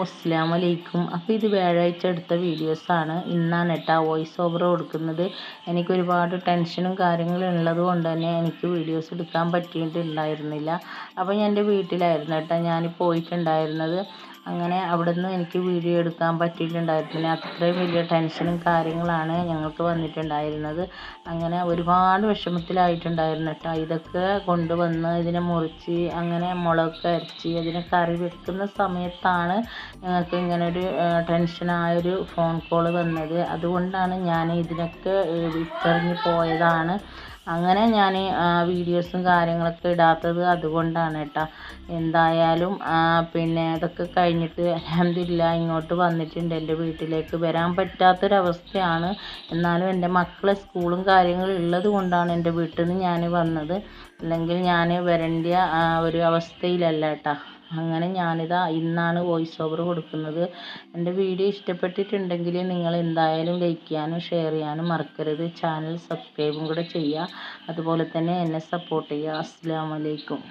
അസ്സലാമു അലൈക്കും. അപ്പോൾ ഇത് വ്യാഴാഴ്ച എടുത്ത വീഡിയോസാണ്. ഇന്നാണ് കേട്ടോ വോയിസ് ഓവർ കൊടുക്കുന്നത്. എനിക്കൊരുപാട് ടെൻഷനും കാര്യങ്ങളും ഉള്ളത് കൊണ്ട് തന്നെ എനിക്ക് വീഡിയോസ് എടുക്കാൻ പറ്റിയിട്ടുണ്ടായിരുന്നില്ല. അപ്പോൾ ഞാൻ എൻ്റെ വീട്ടിലായിരുന്നു കേട്ടോ ഞാൻ പോയിട്ടുണ്ടായിരുന്നത്. അങ്ങനെ അവിടെ നിന്ന് എനിക്ക് വീഡിയോ എടുക്കാൻ പറ്റിയിട്ടുണ്ടായിരുന്നില്ല. അത്രയും വലിയ ടെൻഷനും കാര്യങ്ങളാണ് ഞങ്ങൾക്ക് വന്നിട്ടുണ്ടായിരുന്നത്. അങ്ങനെ ഒരുപാട് വിഷമത്തിലായിട്ടുണ്ടായിരുന്നു കേട്ടോ. ഇതൊക്കെ കൊണ്ടുവന്ന് ഇതിനെ മുറിച്ച് അങ്ങനെ മുളകൊക്കെ അരച്ച് അതിനെ കറി വെക്കുന്ന സമയത്താണ് ഞങ്ങൾക്ക് ഇങ്ങനൊരു ടെൻഷനായൊരു ഫോൺ കോൾ വന്നത്. അതുകൊണ്ടാണ് ഞാൻ ഇതിനൊക്കെ വിട്ടെറിഞ്ഞ് പോയതാണ്. അങ്ങനെ ഞാൻ വീഡിയോസും കാര്യങ്ങളൊക്കെ ഇടാത്തത് അതുകൊണ്ടാണ് കേട്ടോ. എന്തായാലും പിന്നെ അതൊക്കെ കഴിഞ്ഞിട്ട് അൽഹംദുലില്ലാഹ് ഇങ്ങോട്ട് വന്നിട്ടുണ്ട്. എൻ്റെ വീട്ടിലേക്ക് വരാൻ പറ്റാത്തൊരവസ്ഥയാണ്. എന്നാലും എൻ്റെ മക്കളെ സ്കൂളും കാര്യങ്ങളും ഉള്ളത് കൊണ്ടാണ് എൻ്റെ വീട്ടിൽ നിന്ന് ഞാൻ വന്നത്. അല്ലെങ്കിൽ ഞാൻ വരേണ്ട ഒരു അവസ്ഥയിലല്ല കേട്ടോ. അങ്ങനെ ഞാനിതാ ഇന്നാണ് വോയിസ് ഓവർ കൊടുക്കുന്നത്. എൻ്റെ വീഡിയോ ഇഷ്ടപ്പെട്ടിട്ടുണ്ടെങ്കിൽ നിങ്ങൾ എന്തായാലും ലൈക്ക് ചെയ്യാനും ഷെയർ ചെയ്യാനും മറക്കരുത്. ചാനൽ സബ്സ്ക്രൈബും കൂടെ ചെയ്യുക. അതുപോലെ തന്നെ എന്നെ സപ്പോർട്ട് ചെയ്യുക. അസ്സലാമു അലൈക്കും.